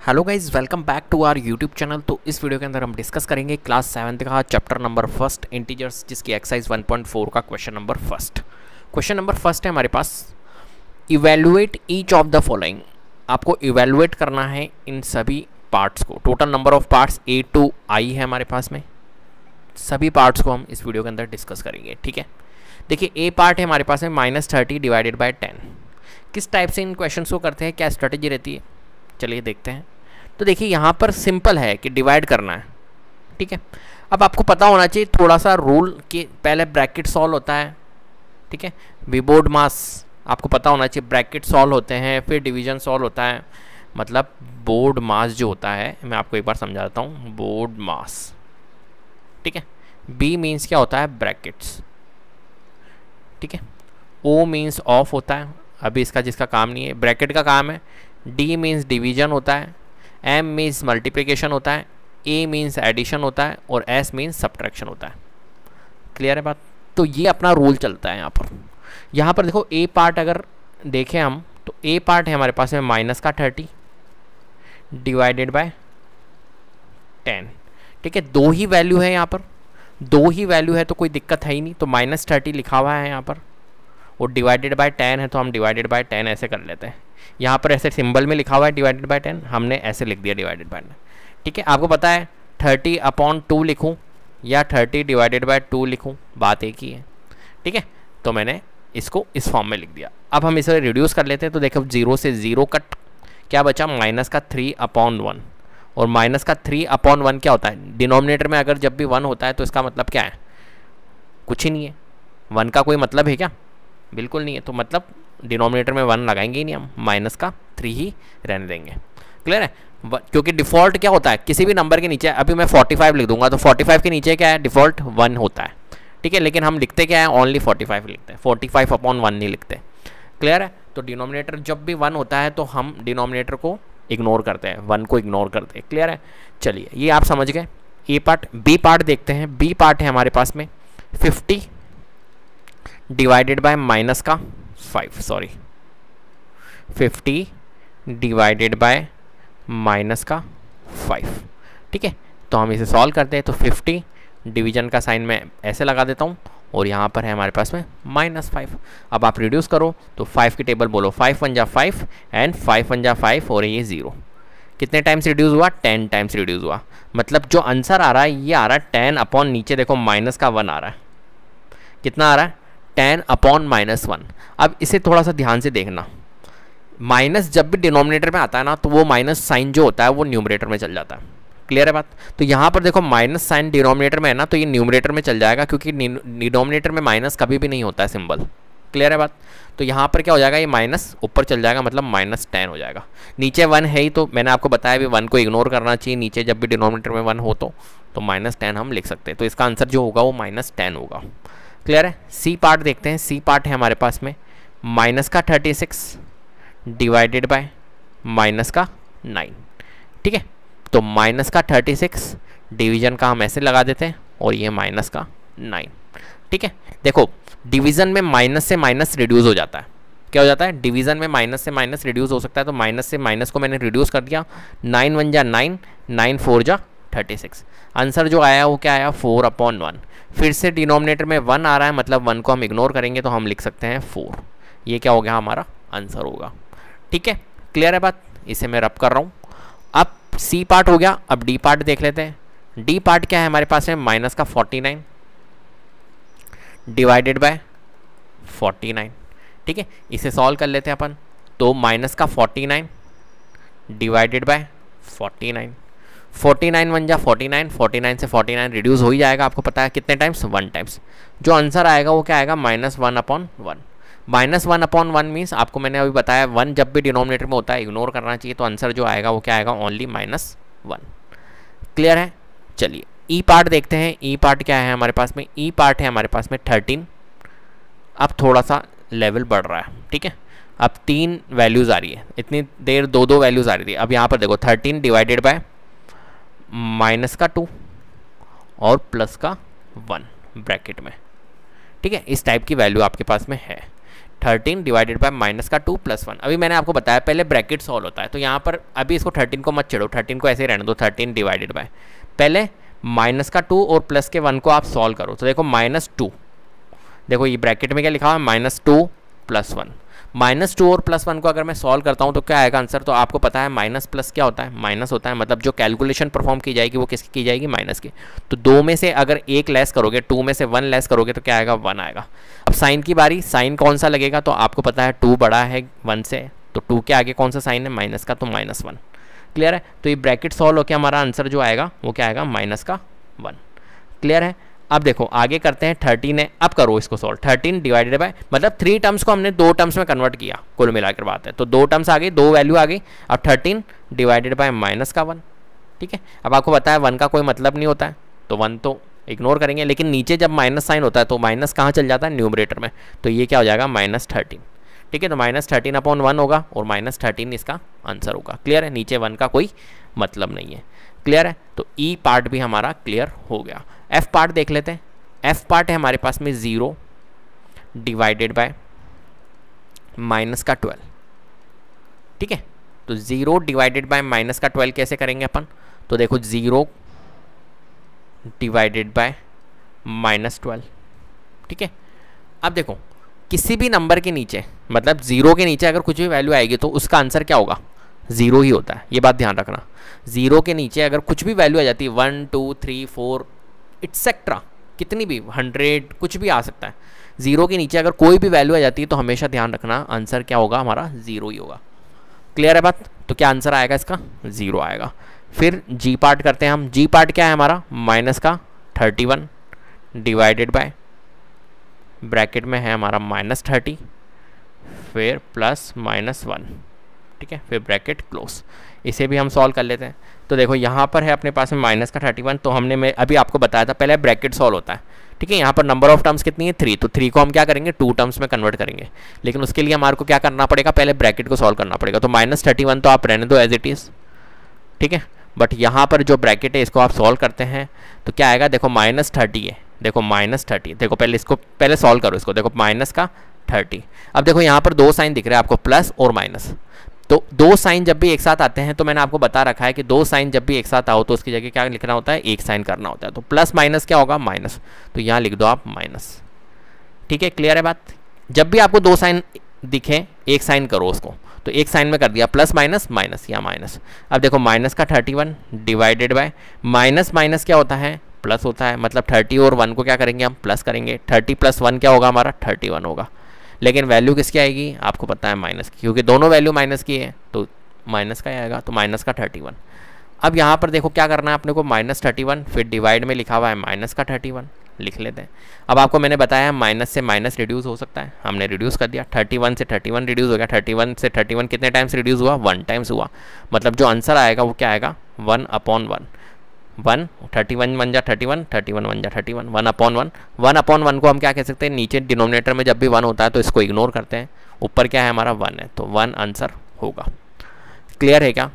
Hello guys, welcome back to our YouTube channel. तो इस video के अंदर हम डिस्कस करेंगे क्लास 7th का चैप्टर नंबर फर्स्ट इंटीजर्स, जिसकी एक्सरसाइज 1.4 का question number first. Question number first है हमारे पास, evaluate each of the following. आपको इवेल्युएट करना है इन सभी पार्ट्स को। Total number of parts A to I है हमारे पास में। सभी पार्ट्स को हम इस वीडियो के अंदर डिस्कस करेंगे, ठीक है। देखिए, ए पार्ट है हमारे पास में -30 डिवाइडेड बाय 10। किस टाइप से इन क्वेश्चन को करते हैं, क्या स्ट्रेटेजी रहती है, चलिए देखते हैं। तो देखिए, यहाँ पर सिंपल है कि डिवाइड करना है, ठीक है। अब आपको पता होना चाहिए थोड़ा सा रूल कि पहले ब्रैकेट सॉल्व होता है, ठीक है। बोर्ड मास आपको पता होना चाहिए, ब्रैकेट सॉल्व होते हैं, फिर डिवीजन सॉल्व होता है। मतलब बोर्ड मास जो होता है, मैं आपको एक बार समझा देता हूँ। बोर्ड मास, ठीक है। B मीन्स क्या होता है, ब्रैकेट्स, ठीक है। O मीन्स ऑफ होता है, अभी इसका जिसका काम नहीं है, ब्रैकेट का काम है। D मीन्स डिवीजन होता है, M मीन्स मल्टीप्लिकेशन होता है, A मीन्स एडिशन होता है और S मीन्स सब्ट्रैक्शन होता है। क्लियर है बात। तो ये अपना रूल चलता है यहाँ पर देखो, A पार्ट अगर देखें हम तो A पार्ट है हमारे पास में -30 डिवाइडेड बाय 10, ठीक है। दो ही वैल्यू है यहाँ पर, दो ही वैल्यू है तो कोई दिक्कत है ही नहीं। तो -30 लिखा हुआ है यहाँ पर और डिवाइडेड बाय 10 है, तो हम डिवाइडेड बाय 10 ऐसे कर लेते हैं। यहाँ पर ऐसे सिंबल में लिखा हुआ है डिवाइडेड बाय 10, हमने ऐसे लिख दिया डिवाइडेड बाय 10, ठीक है। आपको पता है 30/2 लिखूँ या 30 डिवाइडेड बाय 2 लिखूँ, बात एक ही है, ठीक है। तो मैंने इसको इस फॉर्म में लिख दिया। अब हम इसे रिड्यूस कर लेते हैं। तो देखो, 0 से 0 कट, क्या बचा, -3/1। और -3/1 क्या होता है, डिनोमिनेटर में अगर जब भी 1 होता है तो इसका मतलब क्या है, कुछ ही नहीं है। 1 का कोई मतलब है क्या, बिल्कुल नहीं है। तो मतलब डिनोमिनेटर में 1 लगाएंगे ही नहीं, हम -3 ही रहने देंगे। क्लियर है। क्योंकि डिफ़ॉल्ट क्या होता है, किसी भी नंबर के नीचे, अभी मैं 45 लिख दूंगा तो 45 के नीचे क्या है, डिफ़ॉल्ट 1 होता है, ठीक है। लेकिन हम लिखते क्या है, ओनली 45 लिखते हैं, 45/1 नहीं लिखते। क्लियर है। तो डिनोमिनेटर जब भी 1 होता है तो हम डिनोमिनेटर को इग्नोर करते हैं, 1 को इग्नोर करते हैं। क्लियर है। चलिए, ये आप समझ गए ए पार्ट। बी पार्ट देखते हैं। बी पार्ट है हमारे पास में 50 डिवाइडेड बाय -50 डिवाइडेड बाय -5, ठीक है। तो हम इसे सॉल्व करते हैं। तो 50 डिवीजन का साइन मैं ऐसे लगा देता हूँ और यहाँ पर है हमारे पास में -5। अब आप रिड्यूस करो तो 5 की टेबल बोलो, 5 1 जा 5 एंड 5 1 जा 5 और ये 0। कितने टाइम्स रिड्यूस हुआ, 10 टाइम्स रिड्यूस हुआ। मतलब जो आंसर आ रहा है ये आ रहा है 10 नीचे देखो -1 आ रहा है। कितना आ रहा है, 10/-1। अब इसे थोड़ा सा ध्यान से देखना, माइनस जब भी डिनोमिनेटर में आता है ना तो वो माइनस साइन जो होता है वो न्यूमरेटर में चल जाता है। क्लियर है बात। तो यहाँ पर देखो, माइनस साइन डिनोमिनेटर में है ना, तो ये न्यूमरेटर में चल जाएगा, क्योंकि डिनोमिनेटर में माइनस कभी भी नहीं होता है सिंबल। क्लियर है बात। तो यहाँ पर क्या हो जाएगा, ये माइनस ऊपर चल जाएगा, मतलब -10 हो जाएगा। नीचे 1 है ही, तो मैंने आपको बताया भी 1 को इग्नोर करना चाहिए। नीचे जब भी डिनोमिनेटर में 1 हो तो -10 हम लिख सकते हैं। तो इसका आंसर जो होगा वो -10 होगा। क्लियर है। सी पार्ट देखते हैं। सी पार्ट है हमारे पास में -36 डिवाइडेड बाय -9, ठीक है। तो -36 डिवीजन का हम ऐसे लगा देते हैं और ये -9, ठीक है। देखो, डिवीजन में माइनस से माइनस रिड्यूस हो जाता है। क्या हो जाता है, डिवीजन में माइनस से माइनस रिड्यूस हो सकता है। तो माइनस से माइनस को मैंने रिड्यूस कर दिया। 9 1 जा 9, 9 4 जा 36। आंसर जो आया वो क्या आया, 4/1। फिर से डिनोमिनेटर में 1 आ रहा है, मतलब 1 को हम इग्नोर करेंगे तो हम लिख सकते हैं 4। ये क्या हो गया, हमारा आंसर होगा, ठीक है। क्लियर है बात। इसे मैं रब कर रहा हूँ। अब सी पार्ट हो गया। अब डी पार्ट देख लेते हैं। डी पार्ट क्या है हमारे पास में, -49 डिवाइडेड बाय 49, ठीक है। इसे सॉल्व कर लेते हैं अपन। तो -49 डिवाइडेड बाय 49, 49 1 जा 49, 49 से 49 रिड्यूस हो ही जाएगा। आपको पता है कितने टाइम्स, 1 टाइम्स। जो आंसर आएगा वो क्या आएगा, -1/1। -1/1 मीन्स आपको मैंने अभी बताया 1 जब भी डिनोमिनेटर में होता है इग्नोर करना चाहिए। तो आंसर जो आएगा वो क्या आएगा, ओनली -1। क्लियर है। चलिए, ई पार्ट देखते हैं। ई पार्ट क्या है हमारे पास में, ई पार्ट है हमारे पास में 13। अब थोड़ा सा लेवल बढ़ रहा है, ठीक है। अब 3 वैल्यूज़ आ रही है, इतनी देर 2 वैल्यूज़ आ रही थी। अब यहाँ पर देखो, 13 डिवाइडेड बाय -2 और +1 ब्रैकेट में, ठीक है। इस टाइप की वैल्यू आपके पास में है। 13 डिवाइडेड बाय माइनस का 2 प्लस 1। अभी मैंने आपको बताया पहले ब्रैकेट सॉल्व होता है, तो यहाँ पर अभी इसको 13 को मत छेड़ो, 13 को ऐसे ही रहने दो। 13 डिवाइडेड बाय पहले माइनस का 2 और प्लस के 1 को आप सॉल्व करो, तो देखो -2, देखो ये ब्रैकेट में क्या लिखा हुआ है -2 प्लस 1। -2 और +1 को अगर मैं सॉल्व करता हूँ तो क्या आएगा आंसर, तो आपको पता है माइनस प्लस क्या होता है, माइनस होता है, मतलब जो कैलकुलेशन परफॉर्म की जाएगी वो किसकी की जाएगी, माइनस की। तो 2 में से अगर 1 लेस करोगे, 2 में से 1 लेस करोगे तो क्या आएगा, 1 आएगा। अब साइन की बारी, साइन कौन सा लगेगा, तो आपको पता है 2 बड़ा है 1 से, तो 2 के आगे कौन सा साइन है, माइनस का, तो -1। क्लियर है। तो ये ब्रैकेट सॉल्व होकर हमारा आंसर जो आएगा वो क्या आएगा, -1। क्लियर है। अब देखो आगे करते हैं 13 है, अब करो इसको सॉल्व। 13 डिवाइडेड बाय, मतलब 3 टर्म्स को हमने 2 टर्म्स में कन्वर्ट किया, कुल मिलाकर बात है, तो 2 टर्म्स आ गई, 2 वैल्यू आ गई। अब 13 डिवाइडेड बाय -1, ठीक है। अब आपको पता है 1 का कोई मतलब नहीं होता है, तो 1 तो इग्नोर करेंगे, लेकिन नीचे जब माइनस साइन होता है तो माइनस कहाँ चल जाता है, न्यूमरेटर में, तो ये क्या हो जाएगा, -13। ठीक है, तो -13/1 होगा और -13 इसका आंसर होगा। क्लियर है, नीचे 1 का कोई मतलब नहीं है। क्लियर है, तो ई पार्ट भी हमारा क्लियर हो गया। एफ पार्ट देख लेते हैं। एफ पार्ट है हमारे पास में 0 डिवाइडेड बाय -12। ठीक है, तो 0 डिवाइडेड बाय -12 कैसे करेंगे अपन, तो देखो 0 डिवाइडेड बाय -12। ठीक है, अब देखो किसी भी नंबर के नीचे, मतलब 0 के नीचे अगर कुछ भी वैल्यू आएगी तो उसका आंसर क्या होगा, 0 ही होता है, ये बात ध्यान रखना। 0 के नीचे अगर कुछ भी वैल्यू आ जाती है, 1 2 3 4 एक्सेट्रा, कितनी भी 100 कुछ भी आ सकता है, 0 के नीचे अगर कोई भी वैल्यू आ जाती है तो हमेशा ध्यान रखना आंसर क्या होगा, हमारा 0 ही होगा। क्लियर है बात, तो क्या आंसर आएगा इसका, 0 आएगा। फिर जी पार्ट करते हैं हम। जी पार्ट क्या है हमारा, -31 डिवाइडेड बाय, ब्रैकेट में है हमारा -30, फिर +-1। ठीक है, फिर ब्रैकेट क्लोज। इसे भी हम सॉल्व कर लेते हैं। तो देखो यहाँ पर है अपने पास में -31, तो हमने मैं अभी आपको बताया था पहले ब्रैकेट सॉल्व होता है। ठीक है, यहाँ पर नंबर ऑफ टर्म्स कितनी है, 3, तो 3 को हम क्या करेंगे, 2 टर्म्स में कन्वर्ट करेंगे, लेकिन उसके लिए हमारे को क्या करना पड़ेगा, पहले ब्रैकेट को सॉल्व करना पड़ेगा। तो -31 तो आप रहने दो एज इट इज़, ठीक है, बट यहाँ पर जो ब्रैकेट है इसको आप सॉल्व करते हैं तो क्या आएगा, देखो -30 है, देखो -30, देखो पहले इसको पहले सॉल्व करो इसको, देखो -30। अब देखो यहाँ पर 2 साइन दिख रहे हैं आपको, प्लस और माइनस, तो 2 साइन जब भी एक साथ आते हैं तो मैंने आपको बता रखा है कि 2 साइन जब भी एक साथ आओ तो उसकी जगह क्या लिखना होता है, 1 साइन करना होता है। तो प्लस माइनस क्या होगा, माइनस, तो यहाँ लिख दो आप माइनस। ठीक है, क्लियर है बात। जब भी आपको 2 साइन दिखे 1 साइन करो उसको, तो 1 साइन में कर दिया, प्लस माइनस माइनस या माइनस। अब देखो -31 डिवाइडेड बाय, माइनस माइनस क्या होता है, प्लस होता है, मतलब 30 और 1 को क्या करेंगे हम, प्लस करेंगे। 30 + 1 क्या होगा हमारा, 31 होगा, लेकिन वैल्यू किसकी आएगी, आपको पता है माइनस की, क्योंकि दोनों वैल्यू माइनस की है तो माइनस का ही आएगा, तो -31। अब यहाँ पर देखो क्या करना है अपने को, -31, फिर डिवाइड में लिखा हुआ है -31, लिख लेते हैं। अब आपको मैंने बताया माइनस से माइनस रिड्यूस हो सकता है, हमने रिड्यूस कर दिया। 31 से 31 रिड्यूस हो गया, 31 से 31 कितने टाइम्स रिड्यूस हुआ, 1 टाइम्स हुआ, मतलब जो आंसर आएगा वो क्या आएगा, 1/1। 1 31 1 जा 31, 31 1 जा 31, 1/1। 1/1 को हम क्या कह सकते हैं, नीचे डिनोमिनेटर में जब भी 1 होता है तो इसको इग्नोर करते हैं, ऊपर क्या है हमारा 1 है, तो 1 आंसर होगा। क्लियर है क्या,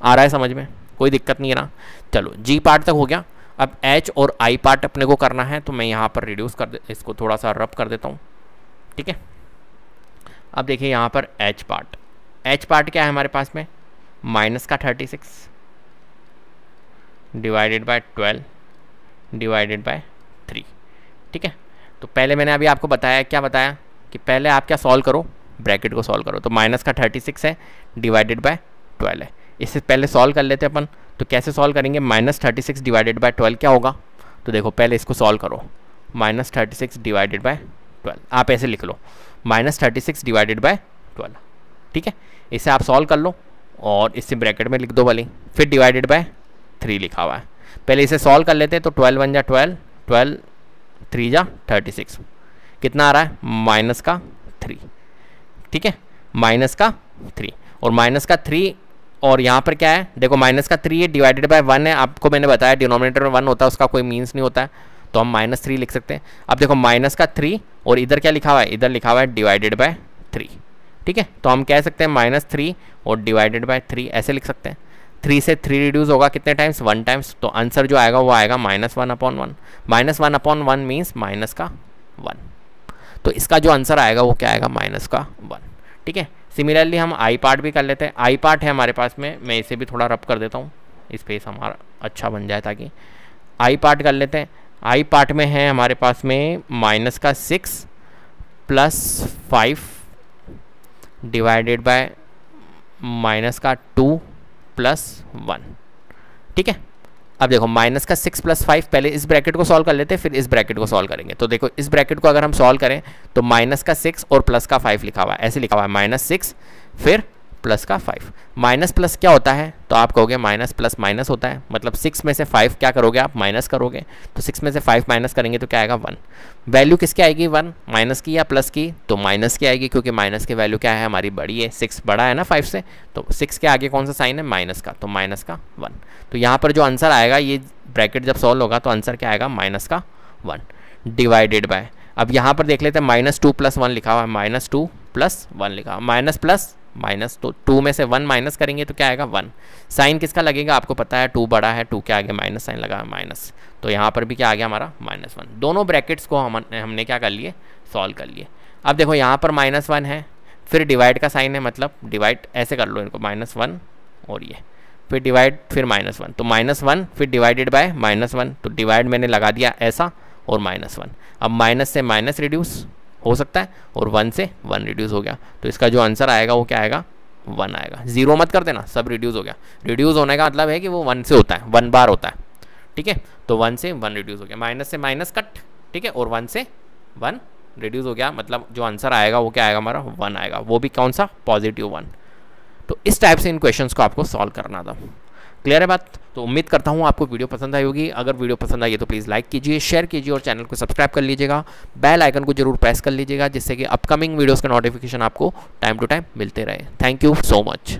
आ रहा है समझ में, कोई दिक्कत नहीं है ना। चलो जी पार्ट तक हो गया। अब एच और आई पार्ट अपने को करना है, तो मैं यहाँ पर रिड्यूस कर इसको थोड़ा सा रब कर देता हूँ। ठीक है, अब देखिए यहाँ पर एच पार्ट, एच पार्ट क्या है हमारे पास में, -36 डिवाइडेड बाय 12 डिवाइडेड बाय 3। ठीक है, तो पहले मैंने अभी आपको बताया, क्या बताया कि पहले आप क्या सॉल्व करो, ब्रैकेट को सॉल्व करो। तो -36 है डिवाइडेड बाय 12 है, इससे पहले सॉल्व कर लेते हैं अपन। तो कैसे सॉल्व करेंगे, -36 डिवाइडेड बाय 12 क्या होगा, तो देखो पहले इसको सॉल्व करो, -36 डिवाइडेड बाय 12, आप ऐसे लिख लो -36 डिवाइडेड बाय 12। ठीक है, इसे आप सॉल्व कर लो और इससे ब्रैकेट में लिख दो भले, फिर डिवाइडेड बाय 3 लिखा हुआ है। पहले इसे सॉल्व कर लेते हैं, तो 12 1 जा 12, 12 3 जा 36, कितना आ रहा है, -3। ठीक है, -3 और -3, और यहाँ पर क्या है, देखो -3 है डिवाइडेड बाय 1 है, आपको मैंने बताया डिनोमिनेटर में 1 होता है, उसका कोई मीन्स नहीं होता है, तो हम -3 लिख सकते हैं। अब देखो -3 और इधर क्या लिखा हुआ है, इधर लिखा हुआ है डिवाइडेड बाय 3। ठीक है, तो हम कह सकते हैं -3 और डिवाइडेड बाय 3 ऐसे लिख सकते हैं। 3 से 3 रिड्यूस होगा कितने टाइम्स, 1 टाइम्स, तो आंसर जो आएगा वो आएगा -1/1। -1/1 मीन्स माइनस का 1। तो इसका जो आंसर आएगा वो क्या आएगा, माइनस का 1। ठीक है, सिमिलरली हम आई पार्ट भी कर लेते हैं। आई पार्ट है हमारे पास में, मैं इसे भी थोड़ा रब कर देता हूँ, स्पेस हमारा अच्छा बन जाए ताकि आई पार्ट कर लेते हैं। आई पार्ट में है हमारे पास में माइनस का 6 प्लस 5 डिवाइडेड बाय माइनस का 2 प्लस 1। ठीक है, अब देखो माइनस का 6 प्लस 5, पहले इस ब्रैकेट को सॉल्व कर लेते हैं फिर इस ब्रैकेट को सॉल्व करेंगे। तो देखो इस ब्रैकेट को अगर हम सॉल्व करें तो माइनस का 6 और प्लस का 5 लिखा हुआ है, ऐसे लिखा हुआ है -6 फिर प्लस का 5। माइनस प्लस क्या होता है, तो आप कहोगे माइनस प्लस माइनस होता है, मतलब 6 में से 5 क्या करोगे आप, माइनस करोगे। तो 6 में से 5 माइनस करेंगे तो क्या आएगा 1। वैल्यू किसकी आएगी 1, माइनस की या प्लस की, तो माइनस की आएगी क्योंकि माइनस की वैल्यू क्या है हमारी बड़ी है, 6 बड़ा है ना 5 से, तो 6 के आगे कौन सा साइन है, माइनस का, तो माइनस का 1। तो यहाँ पर जो आंसर आएगा, ये ब्रैकेट जब सॉल्व होगा तो आंसर क्या आएगा, माइनस का 1 डिवाइडेड बाय, अब यहाँ पर देख लेते हैं -2 + 1 लिखा हुआ है, -2 + 1 लिखा हुआ, माइनस प्लस माइनस, तो 2 में से 1 माइनस करेंगे तो क्या आएगा 1। साइन किसका लगेगा आपको पता है, 2 बड़ा है, 2 के आगे माइनस साइन लगा माइनस, तो यहाँ पर भी क्या आ गया हमारा -1। दोनों ब्रैकेट्स को हमने क्या कर लिए, सॉल्व कर लिए। अब देखो यहाँ पर -1 है, फिर डिवाइड का साइन है, मतलब डिवाइड ऐसे कर लो इनको, -1 और ये फिर डिवाइड फिर -1, तो -1 फिर डिवाइडेड बाय -1, तो डिवाइड मैंने लगा दिया ऐसा और -1। अब माइनस से माइनस रिड्यूस हो सकता है और 1 से 1 रिड्यूस हो गया, तो इसका जो आंसर आएगा वो क्या आएगा, 1 आएगा। 0 मत कर देना, सब रिड्यूस हो गया। रिड्यूस होने का मतलब है कि वो 1 से होता है, 1 बार होता है। ठीक है, तो 1 से 1 रिड्यूस हो गया, माइनस से माइनस कट, ठीक है, और 1 से 1 रिड्यूस हो गया, मतलब जो आंसर आएगा वो क्या आएगा हमारा, 1 आएगा, वो भी कौन सा, +1। तो इस टाइप से इन क्वेश्चंस को आपको सॉल्व करना था। क्लियर है बात? तो उम्मीद करता हूँ आपको वीडियो पसंद आई होगी। अगर वीडियो पसंद आई है तो प्लीज़ लाइक कीजिए, शेयर कीजिए और चैनल को सब्सक्राइब कर लीजिएगा। बेल आइकन को जरूर प्रेस कर लीजिएगा जिससे कि अपकमिंग वीडियोस का नोटिफिकेशन आपको टाइम टू टाइम मिलते रहे। Thank you so much.